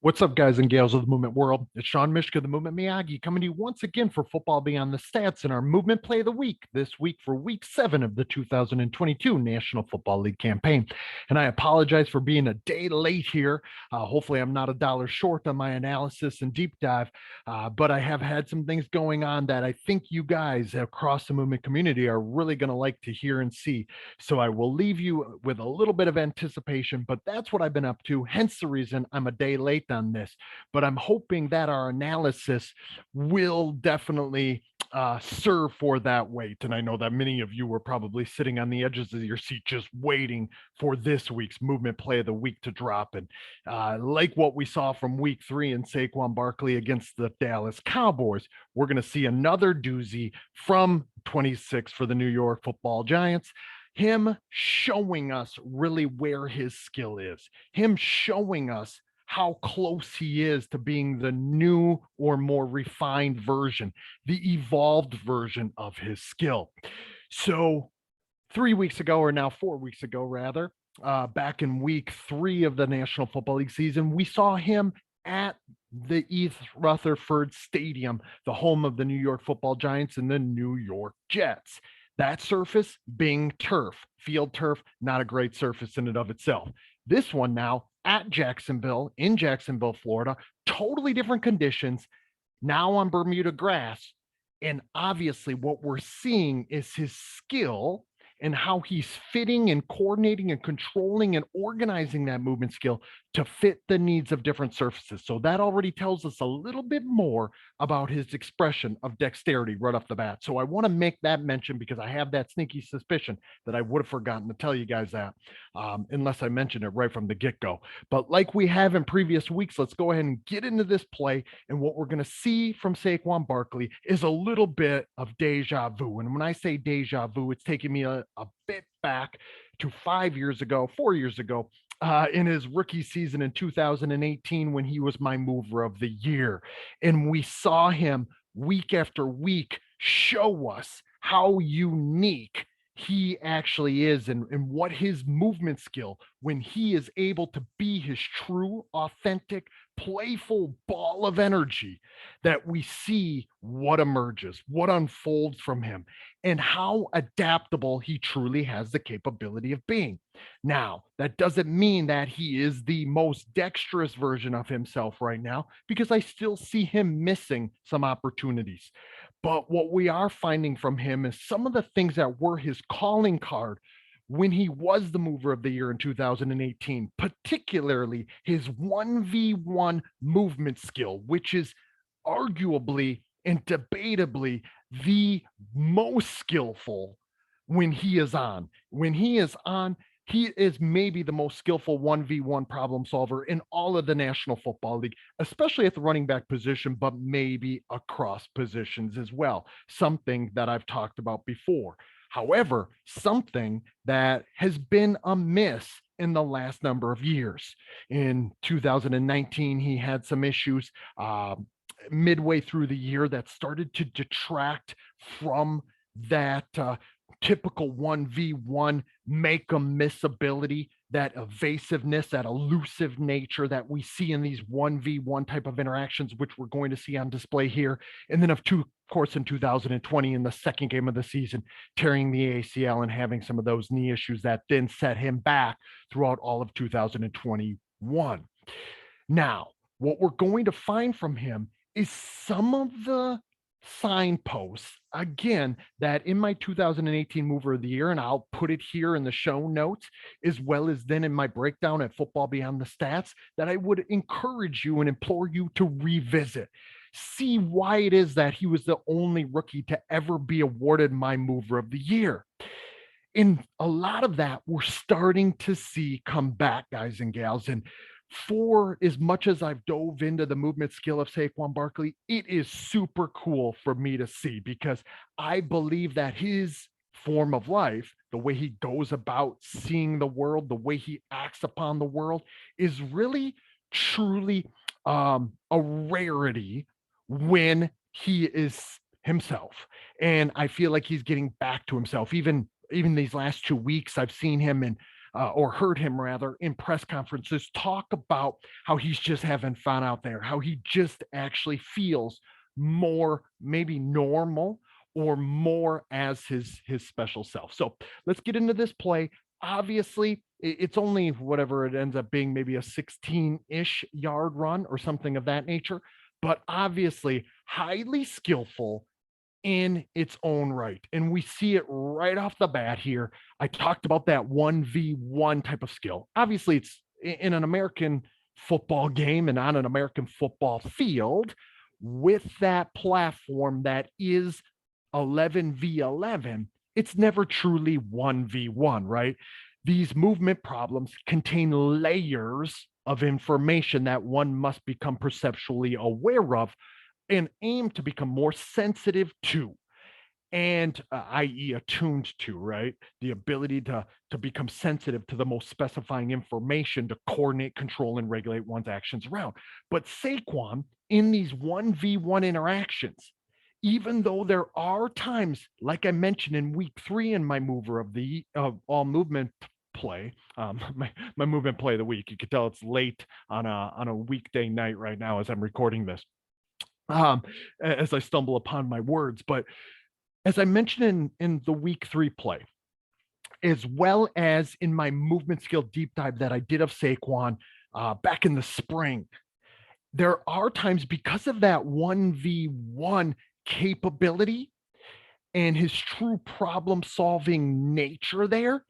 What's up, guys and gals of the movement world? It's Sean Mishka, the Movement Miyagi, coming to you once again for Football Beyond the Stats and our Movement Play of the Week this week for Week 7 of the 2022 National Football League campaign. And I apologize for being a day late here. Hopefully, I'm not a dollar short on my analysis and deep dive, but I have had some things going on that I think you guys across the movement community are really going to like to hear and see. So I will leave you with a little bit of anticipation, but that's what I've been up to. Hence the reason I'm a day late on this. But I'm hoping that our analysis will definitely serve for that wait. And I know that many of you were probably sitting on the edges of your seat just waiting for this week's movement play of the week to drop. And like what we saw from week 3 in Saquon Barkley against the Dallas Cowboys, we're going to see another doozy from 26 for the New York Football Giants. Him showing us really where his skill is, him showing us how close he is to being the new or more refined version, the evolved version of his skill. So 3 weeks ago, or now 4 weeks ago, rather, back in week 3 of the National Football League season, we saw him at the East Rutherford Stadium, the home of the New York Football Giants and the New York Jets. That surface being turf, field turf, not a great surface in and of itself. This one now at Jacksonville, in Jacksonville, Florida, totally different conditions, now on Bermuda grass. And obviously, what we're seeing is his skill and how he's fitting and coordinating and controlling and organizing that movement skill to fit the needs of different surfaces. So that already tells us a little bit more about his expression of dexterity right off the bat. So I want to make that mention because I have that sneaky suspicion that I would have forgotten to tell you guys that, unless I mentioned it right from the get-go. But like we have in previous weeks, let's go ahead and get into this play. And what we're going to see from Saquon Barkley is a little bit of deja vu. And when I say deja vu, it's taking me a bit back to 5 years ago, 4 years ago, in his rookie season in 2018 when he was my mover of the year. And we saw him week after week show us how unique he actually is and what his movement skill, when he is able to be his true, authentic, playful ball of energy, that we see what emerges, what unfolds from him, and how adaptable he truly has the capability of being. Now, that doesn't mean that he is the most dexterous version of himself right now, because I still see him missing some opportunities. But what we are finding from him is some of the things that were his calling card when he was the mover of the year in 2018, particularly his 1v1 movement skill, which is arguably and debatably the most skillful when he is on. When he is on, he is maybe the most skillful 1v1 problem solver in all of the National Football League, especially at the running back position, but maybe across positions as well. Something that I've talked about before. However, something that has been amiss in the last number of years. In 2019, he had some issues midway through the year that started to detract from that typical 1v1 make a miss ability, that evasiveness, that elusive nature that we see in these 1v1 type of interactions, which we're going to see on display here. And then of course, in 2020, in the second game of the season, tearing the ACL and having some of those knee issues that then set him back throughout all of 2021. Now, what we're going to find from him is some of the signposts, again, that in my 2018 mover of the year, and I'll put it here in the show notes, as well as then in my breakdown at Football Beyond the Stats, that I would encourage you and implore you to revisit. See why it is that he was the only rookie to ever be awarded my mover of the year. And a lot of that we're starting to see come back, guys and gals. And for as much as I've dove into the movement skill of Saquon Barkley, it is super cool for me to see, because I believe that his form of life, the way he goes about seeing the world, the way he acts upon the world, is really, truly a rarity when he is himself. And I feel like he's getting back to himself. Even these last 2 weeks, I've seen him in or heard him rather, in press conferences talk about how he's just having fun out there, how he just actually feels more maybe normal or more as his special self. So let's get into this play. Obviously, it's only whatever it ends up being, maybe a 16-ish yard run or something of that nature, but obviously highly skillful in its own right. And we see it right off the bat here. I talked about that 1v1 type of skill. Obviously, it's in an American football game and on an American football field with that platform that is 11v11. It's never truly 1v1, right? These movement problems contain layers of information that one must become perceptually aware of and aim to become more sensitive to, and i.e. attuned to, right? The ability to become sensitive to the most specifying information to coordinate, control, and regulate one's actions around. But Saquon, in these 1v1 interactions, even though there are times, like I mentioned in week 3 in my mover of the all movement play, my movement play of the week, you could tell it's late on a weekday night right now as I'm recording this, um, as I stumble upon my words. But as I mentioned in the week 3 play, as well as in my movement skill deep dive that I did of Saquon back in the spring, there are times, because of that 1v1 capability and his true problem solving nature there,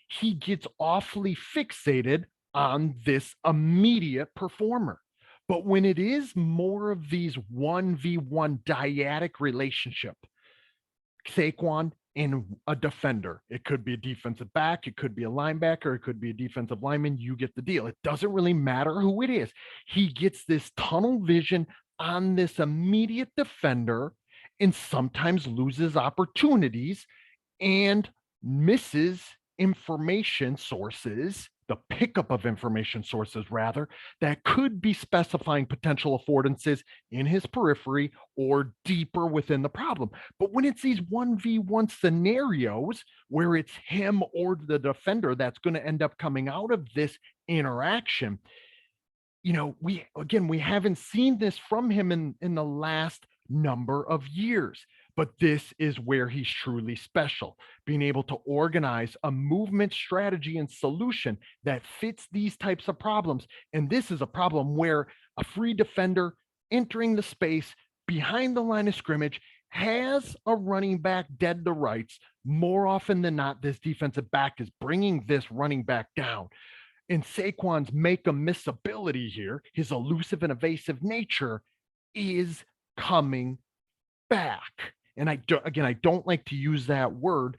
he gets awfully fixated on this immediate performer. But when it is more of these 1v1 dyadic relationship, Saquon and a defender, it could be a defensive back, it could be a linebacker, it could be a defensive lineman, you get the deal. It doesn't really matter who it is. He gets this tunnel vision on this immediate defender and sometimes loses opportunities and misses information sources, the pickup of information sources rather, that could be specifying potential affordances in his periphery or deeper within the problem. But when it's these 1v1 scenarios where it's him or the defender that's going to end up coming out of this interaction, we haven't seen this from him in the last number of years. But this is where he's truly special, being able to organize a movement strategy and solution that fits these types of problems. And this is a problem where a free defender entering the space behind the line of scrimmage has a running back dead to rights. More often than not, this defensive back is bringing this running back down. And Saquon's make a miss ability here, his elusive and evasive nature, is coming back. And I don't like to use that word,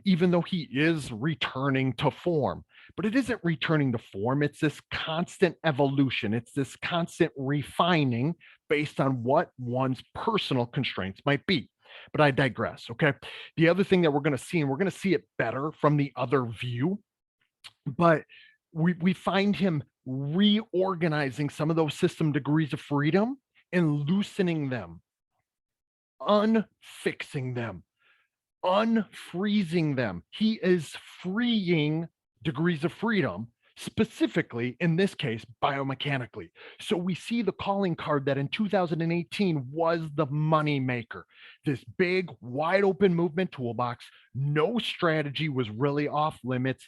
even though he is returning to form. But it isn't returning to form. It's this constant evolution. It's this constant refining based on what one's personal constraints might be. But I digress, okay? The other thing that we're going to see, and we're going to see it better from the other view, but we find him reorganizing some of those system degrees of freedom and loosening them, unfixing them, unfreezing them. He is freeing degrees of freedom, specifically in this case, biomechanically. So we see the calling card that in 2018 was the money maker. This big, wide open movement toolbox. No strategy was really off limits.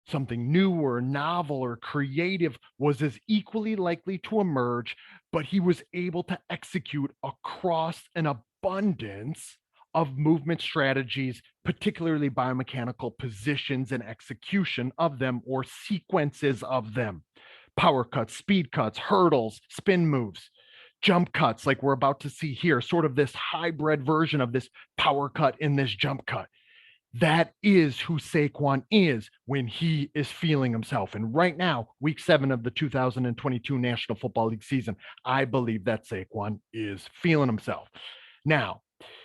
Something new or novel or creative was as equally likely to emerge, but he was able to execute across an abundance of movement strategies, particularly biomechanical positions and execution of them or sequences of them. Power cuts, speed cuts, hurdles, spin moves, jump cuts, like we're about to see here, sort of this hybrid version of this power cut in this jump cut. That is who Saquon is when he is feeling himself. And right now, week 7 of the 2022 National Football League season, I believe that Saquon is feeling himself. Now,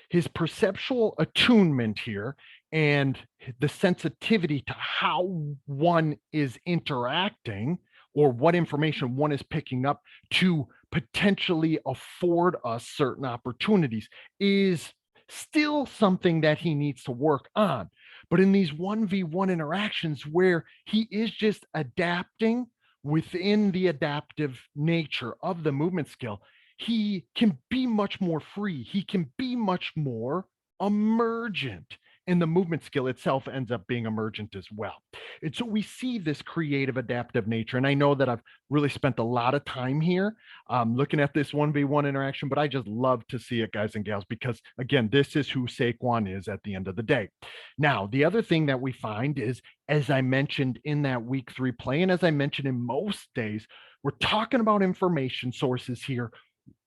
his perceptual attunement here and the sensitivity to how one is interacting or what information one is picking up to potentially afford us certain opportunities is still something that he needs to work on. But in these 1v1 interactions where he is just adapting within the adaptive nature of the movement skill, he can be much more free. He can be much more emergent. And the movement skill itself ends up being emergent as well. And so we see this creative adaptive nature. And I know that I've really spent a lot of time here looking at this 1v1 interaction, but I just love to see it, guys and gals, because again, this is who Saquon is at the end of the day. Now, the other thing that we find is, as I mentioned in that week 3 play, and as I mentioned in most days, we're talking about information sources here.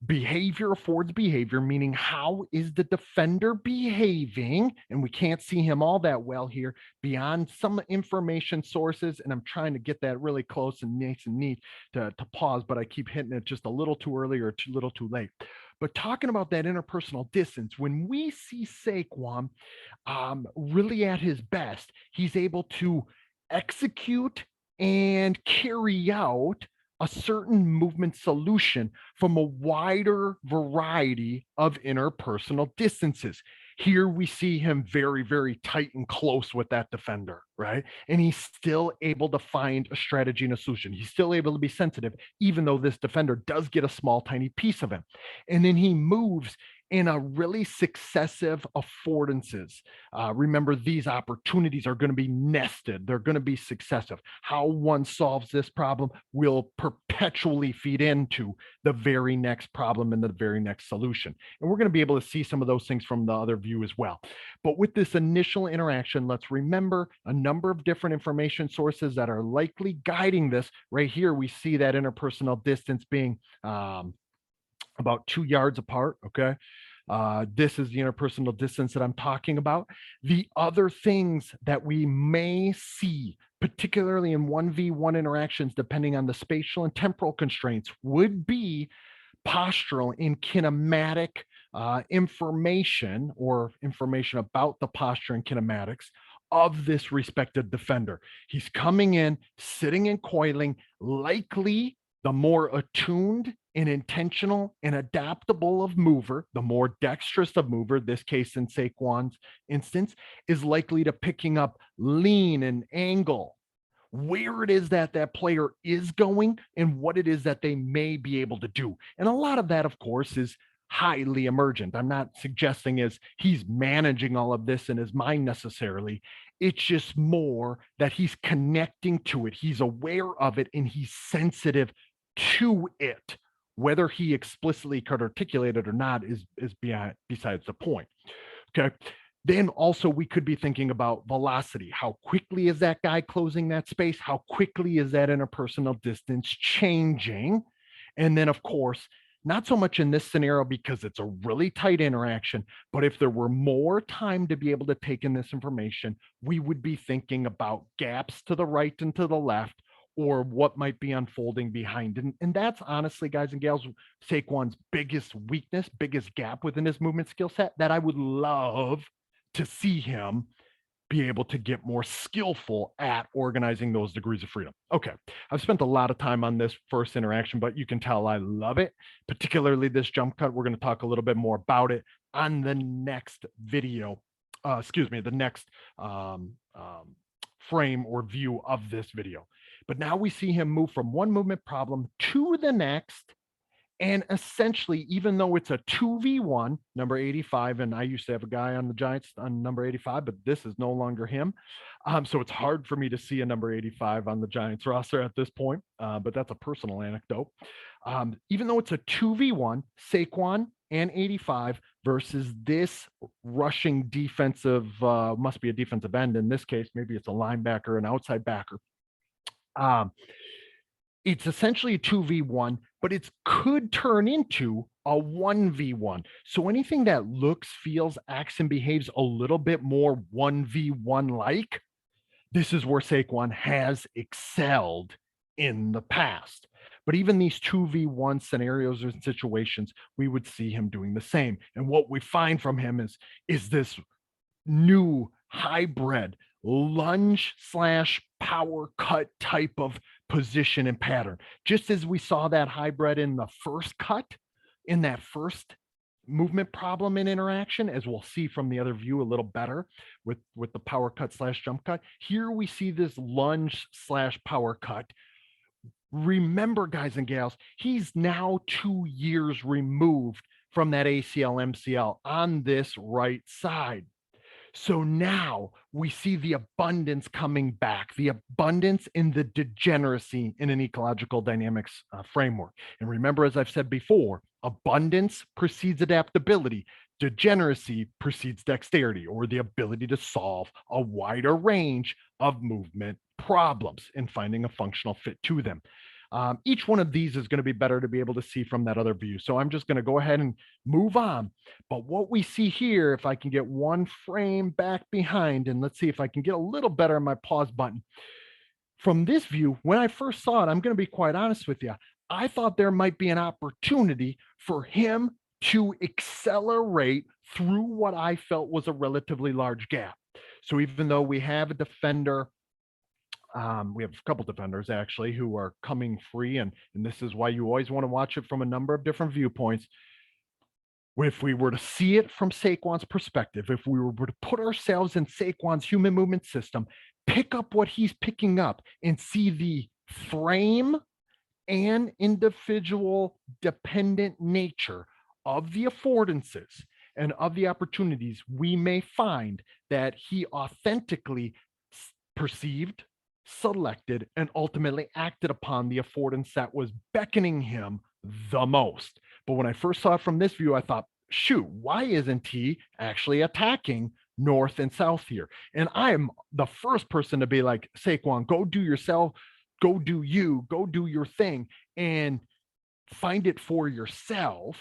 Behavior affords behavior, meaning how is the defender behaving? And we can't see him all that well here beyond some information sources. And I'm trying to get that really close and nice and neat to pause, but I keep hitting it just a little too early or too little too late. But talking about that interpersonal distance, when we see Saquon really at his best, he's able to execute and carry out a certain movement solution from a wider variety of interpersonal distances. Here we see him very, very tight and close with that defender, right? And he's still able to find a strategy and a solution. He's still able to be sensitive, even though this defender does get a small, tiny piece of him. And then he moves in a really successive affordances. Remember, these opportunities are going to be nested. They're going to be successive. How one solves this problem will perpetually feed into the very next problem and the very next solution. And we're going to be able to see some of those things from the other view as well. But with this initial interaction, let's remember a number of different information sources that are likely guiding this. Right here, we see that interpersonal distance being about 2 yards apart. Okay. This is the interpersonal distance that I'm talking about. The other things that we may see, particularly in 1v1 interactions, depending on the spatial and temporal constraints, would be postural and kinematic information or information about the posture and kinematics of this respective defender. He's coming in, sitting and coiling, likely the more attuned and intentional and adaptable of mover, the more dexterous of mover, this case in Saquon's instance, is likely to picking up lean and angle, where it is that that player is going and what it is that they may be able to do. And a lot of that, of course, is highly emergent. I'm not suggesting as he's managing all of this in his mind necessarily. It's just more that he's connecting to it. He's aware of it and he's sensitive to it. Whether he explicitly could articulate it or not is besides the point. Okay. Then also we could be thinking about velocity. How quickly is that guy closing that space? How quickly is that interpersonal distance changing? And then, of course, not so much in this scenario because it's a really tight interaction, but if there were more time to be able to take in this information, we would be thinking about gaps to the right and to the left, or what might be unfolding behind. And that's honestly, guys and gals, Saquon's biggest weakness, biggest gap within his movement skill set that I would love to see him be able to get more skillful at organizing those degrees of freedom. Okay, I've spent a lot of time on this first interaction, but you can tell I love it, particularly this jump cut. We're going to talk a little bit more about it on the next video. The next frame or view of this video. But now we see him move from one movement problem to the next. And essentially, even though it's a 2v1, number 85, and I used to have a guy on the Giants on number 85, but this is no longer him. So it's hard for me to see a number 85 on the Giants roster at this point, but that's a personal anecdote. Even though it's a 2v1, Saquon and 85 versus this rushing defensive, must be a defensive end in this case, maybe it's a linebacker, an outside backer. It's essentially a 2v1, but it could turn into a 1v1. So anything that looks, feels, acts, and behaves a little bit more 1v1 like, this is where Saquon has excelled in the past. But even these 2v1 scenarios and situations, we would see him doing the same. And what we find from him is this new hybrid lunge / power cut type of position and pattern. Just as we saw that hybrid in the first cut, in that first movement problem in interaction, as we'll see from the other view a little better with the power cut slash jump cut. Here we see this lunge slash power cut. Remember, guys and gals, he's now 2 years removed from that ACL MCL on this right side. So now we see the abundance coming back, the abundance in the degeneracy in an ecological dynamics framework. And remember, as I've said before, abundance precedes adaptability. Degeneracy precedes dexterity, or the ability to solve a wider range of movement problems and finding a functional fit to them. Each one of these is going to be better to be able to see from that other view. So I'm just going to go ahead and move on. But what we see here, if I can get one frame back behind, and let's see if I can get a little better on my pause button. From this view, when I first saw it, I'm going to be quite honest with you, I thought there might be an opportunity for him to accelerate through what I felt was a relatively large gap. So even though we have a defender, we have a couple defenders actually who are coming free, and this is why you always want to watch it from a number of different viewpoints. If we were to see it from Saquon's perspective, if we were to put ourselves in Saquon's human movement system, pick up what he's picking up and see the frame and individual dependent nature of the affordances and of the opportunities, we may find that he authentically perceived, selected, and ultimately acted upon the affordance that was beckoning him the most. But when I first saw it from this view, I thought, shoot, why isn't he actually attacking north and south here? And I am the first person to be like, Saquon, go do yourself, go do you, go do your thing and find it for yourself.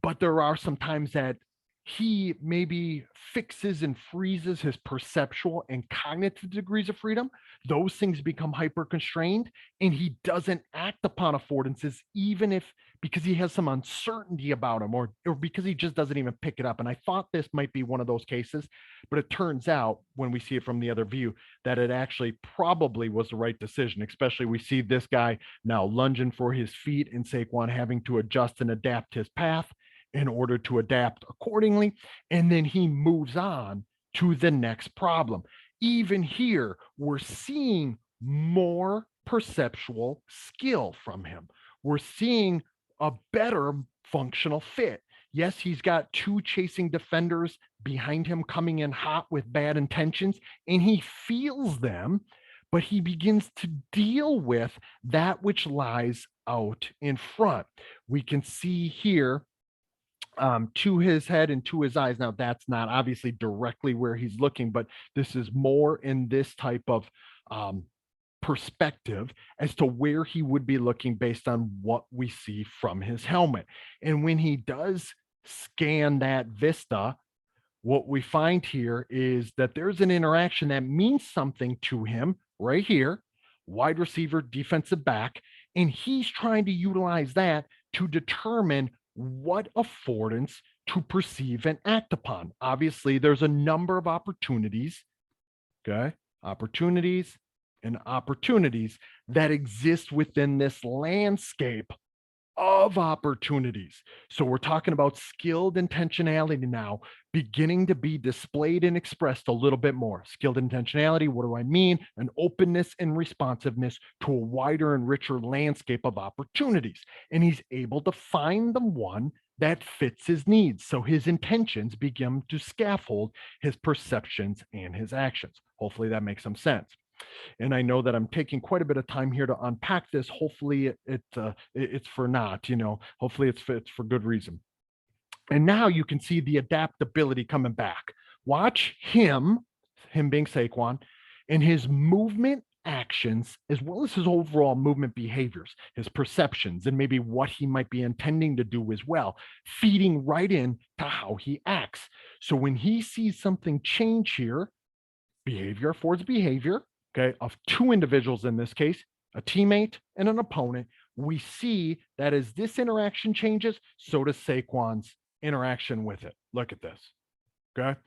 But there are some times that he maybe fixes and freezes his perceptual and cognitive degrees of freedom. Those things become hyper constrained, and he doesn't act upon affordances, even if because he has some uncertainty about him, or because he just doesn't even pick it up. And I thought this might be one of those cases, but it turns out when we see it from the other view that it actually probably was the right decision. Especially we see this guy now lunging for his feet and Saquon having to adjust and adapt his path in order to adapt accordingly. And then he moves on to the next problem. Even here, we're seeing more perceptual skill from him. We're seeing a better functional fit. Yes, he's got two chasing defenders behind him coming in hot with bad intentions, and he feels them, but he begins to deal with that which lies out in front. We can see here to his head and to his eyes. Now, that's not obviously directly where he's looking, but this is more in this type of perspective as to where he would be looking based on what we see from his helmet. And when he does scan that vista, what we find here is that there's an interaction that means something to him right here, wide receiver, defensive back, and he's trying to utilize that to determine what affordance to perceive and act upon. Obviously, there's a number of opportunities, okay? Opportunities and opportunities that exist within this landscape of opportunities. So we're talking about skilled intentionality now beginning to be displayed and expressed a little bit more. Skilled intentionality, what do I mean? An openness and responsiveness to a wider and richer landscape of opportunities. And he's able to find the one that fits his needs. So his intentions begin to scaffold his perceptions and his actions. Hopefully that makes some sense. And I know that I'm taking quite a bit of time here to unpack this. Hopefully it's for not, hopefully it's for good reason. And now you can see the adaptability coming back. Watch him being Saquon, and his movement actions, as well as his overall movement behaviors, his perceptions, and maybe what he might be intending to do as well, feeding right in to how he acts. So when he sees something change here, behavior affords behavior, okay, of two individuals in this case, a teammate and an opponent, we see that as this interaction changes, so does Saquon's interaction with it. Look at this, okay?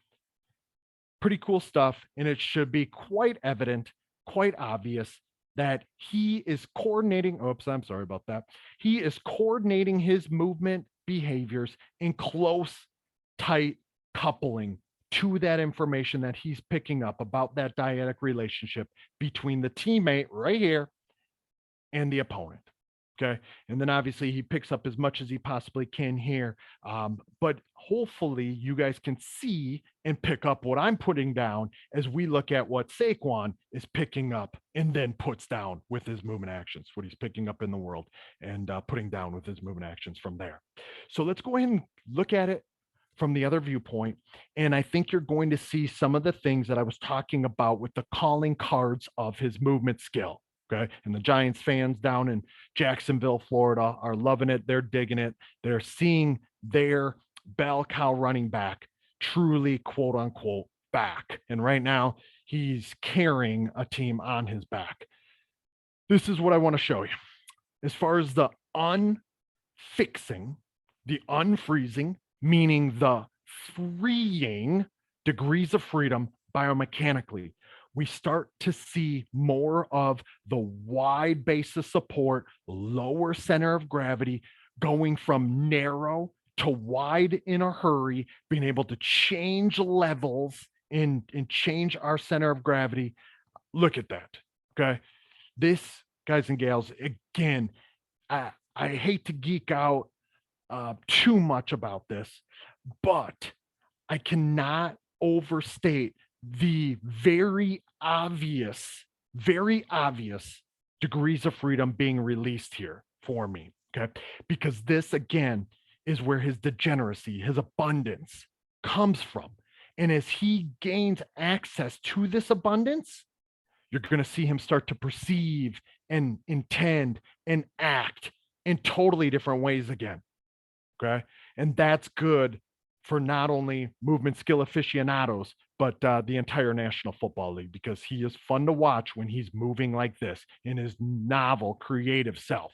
Pretty cool stuff, and it should be quite evident, quite obvious that he is coordinating, oops, I'm sorry about that. He is coordinating his movement behaviors in close, tight coupling to that information that he's picking up about that dyadic relationship between the teammate right here and the opponent. Okay. And then obviously he picks up as much as he possibly can here. But hopefully you guys can see and pick up what I'm putting down as we look at what Saquon is picking up and then puts down with his movement actions, what he's picking up in the world and putting down with his movement actions from there. So let's go ahead and look at it from the other viewpoint. And I think you're going to see some of the things that I was talking about with the calling cards of his movement skill. Okay. And the Giants fans down in Jacksonville, Florida are loving it. They're digging it. They're seeing their bell cow running back truly, quote unquote, back. And right now, he's carrying a team on his back. This is what I want to show you. As far as the unfixing, the unfreezing, meaning the freeing degrees of freedom biomechanically, we start to see more of the wide base of support, lower center of gravity, going from narrow to wide in a hurry, being able to change levels and change our center of gravity. Look at that. Okay. This, guys and gals, again, I hate to geek out too much about this, but I cannot overstate the very obvious degrees of freedom being released here for me. Okay. Because this, again, is where his degeneracy, his abundance comes from. And as he gains access to this abundance, you're going to see him start to perceive and intend and act in totally different ways again. Okay. And that's good for not only movement skill aficionados, but the entire National Football League, because he is fun to watch when he's moving like this in his novel, creative self.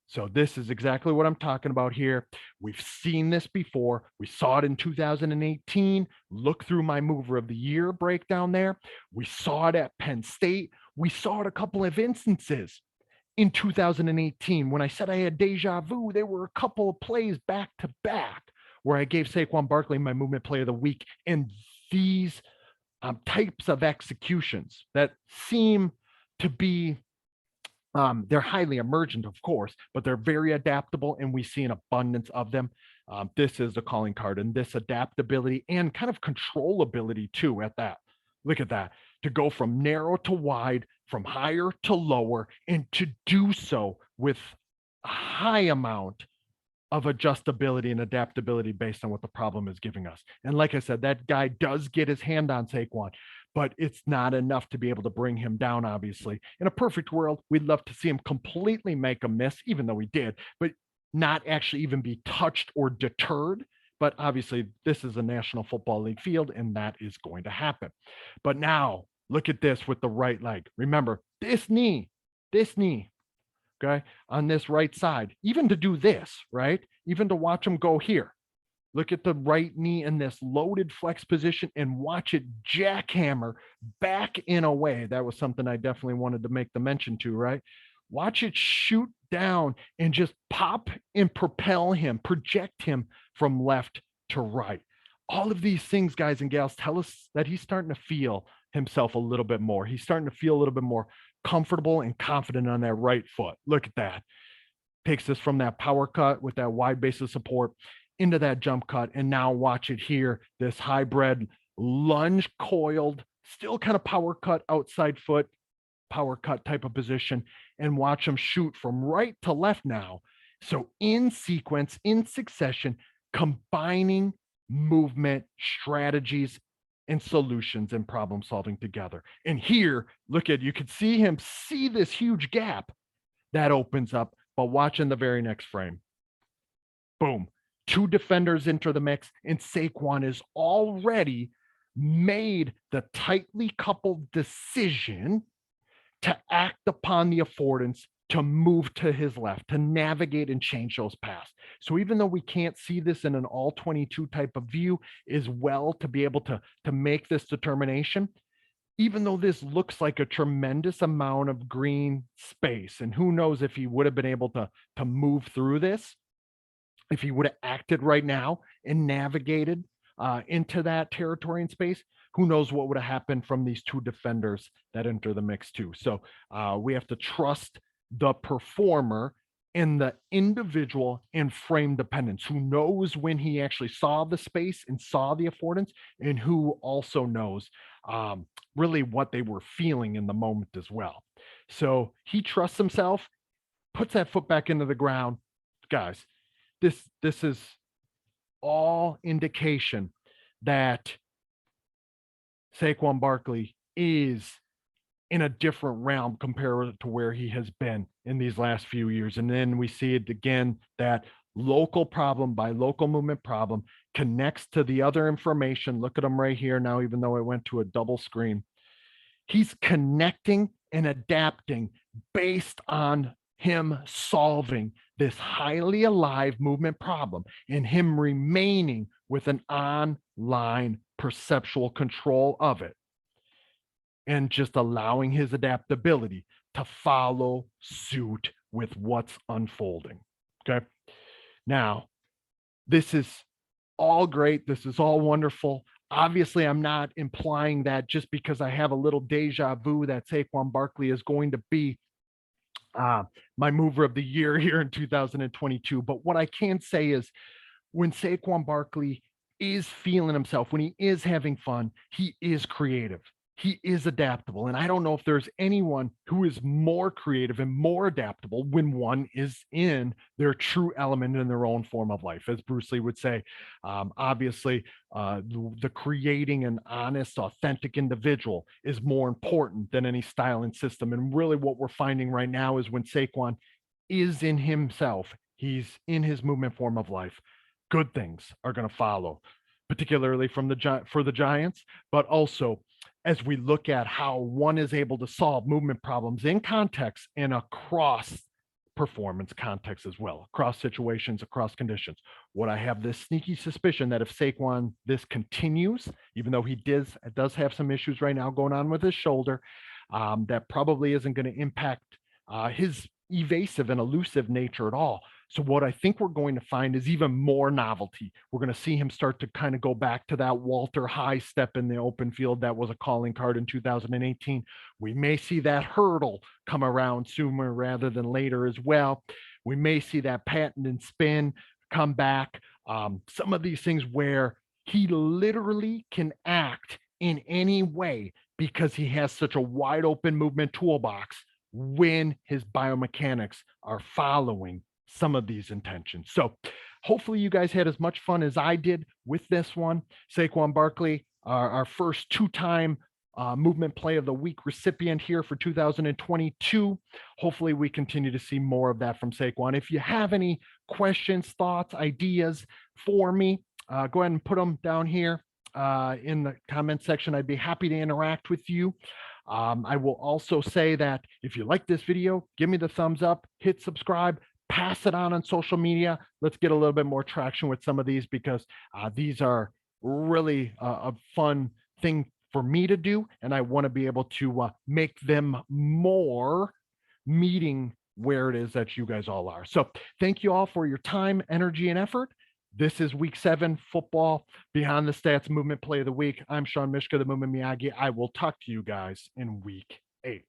So this is exactly what I'm talking about here. We've seen this before. We saw it in 2018. Look through my mover of the year breakdown there. We saw it at Penn State. We saw it a couple of instances in 2018. When I said I had deja vu, there were a couple of plays back to back where I gave Saquon Barkley my movement play of the week. And these types of executions that seem to be, they're highly emergent, of course, but they're very adaptable, and we see an abundance of them. This is the calling card, and this adaptability and kind of controllability too at that. Look at that. To go from narrow to wide, from higher to lower, and to do so with a high amount of adjustability and adaptability based on what the problem is giving us. And like I said, that guy does get his hand on Saquon, but it's not enough to be able to bring him down, obviously. In a perfect world, we'd love to see him completely make a miss, even though he did, but not actually even be touched or deterred. But obviously, this is a National Football League field, and that is going to happen. But now, look at this with the right leg. Remember, this knee, okay, on this right side, even to do this, right? Even to watch him go here. Look at the right knee in this loaded flex position and watch it jackhammer back in a way. That was something I definitely wanted to make the mention to, right? Watch it shoot down and just pop and propel him, project him from left to right. All of these things, guys and gals, tell us that he's starting to feel himself a little bit more. He's starting to feel a little bit more comfortable and confident on that right foot. Look at that. Takes us from that power cut with that wide base of support into that jump cut. And now watch it here, this hybrid lunge coiled, still kind of power cut outside foot, power cut type of position, and watch him shoot from right to left now. So in sequence, in succession, combining movement strategies and solutions and problem solving together. And here, look at, you could see him see this huge gap that opens up, but watch in the very next frame. Boom. Two defenders enter the mix, and Saquon is already made the tightly coupled decision to act upon the affordance to move to his left, to navigate and change those paths. So even though we can't see this in an all 22 type of view, is well to be able to make this determination, even though this looks like a tremendous amount of green space, and who knows if he would have been able to move through this. if he would have acted right now and navigated into that territory and space, who knows what would have happened from these two defenders that enter the mix too. So we have to trust the performer and the individual and frame dependence, who knows when he actually saw the space and saw the affordance, and who also knows really what they were feeling in the moment as well. So he trusts himself, puts that foot back into the ground. Guys, this is all indication that Saquon Barkley is in a different realm compared to where he has been in these last few years. And then we see it again, that local problem by local movement problem connects to the other information. Look at him right here now, even though I went to a double screen. He's connecting and adapting based on him solving this highly alive movement problem and him remaining with an online perceptual control of it, and just allowing his adaptability to follow suit with what's unfolding. Okay. Now, this is all great. This is all wonderful. Obviously, I'm not implying that just because I have a little deja vu that Saquon Barkley is going to be my mover of the year here in 2022. But what I can say is, when Saquon Barkley is feeling himself, when he is having fun, he is creative. He is adaptable. And I don't know if there's anyone who is more creative and more adaptable when one is in their true element in their own form of life. As Bruce Lee would say, obviously, the creating an honest, authentic individual is more important than any style and system. And really what we're finding right now is when Saquon is in himself, he's in his movement form of life, good things are going to follow, particularly from the Giants, but also as we look at how one is able to solve movement problems in context and across performance context as well, across situations, across conditions. What I have this sneaky suspicion that if Saquon this continues, even though he does have some issues right now going on with his shoulder, that probably isn't going to impact his evasive and elusive nature at all. So what I think we're going to find is even more novelty. We're going to see him start to kind of go back to that Walter High step in the open field that was a calling card in 2018. We may see that hurdle come around sooner rather than later as well. We may see that patent and spin come back. Some of these things where he literally can act in any way because he has such a wide open movement toolbox when his biomechanics are following some of these intentions. So hopefully you guys had as much fun as I did with this one. Saquon Barkley, our first two-time movement play of the week recipient here for 2022. Hopefully we continue to see more of that from Saquon. If you have any questions, thoughts, ideas for me, go ahead and put them down here in the comment section. I'd be happy to interact with you. I will also say that if you like this video, give me the thumbs up, hit subscribe, pass it on social media. Let's get a little bit more traction with some of these, because these are really a fun thing for me to do. And I want to be able to make them more meeting where it is that you guys all are. So thank you all for your time, energy, and effort. This is week 7 football Behind the Stats movement play of the week. I'm Sean Mishka, the Movement Miyagi. I will talk to you guys in week 8.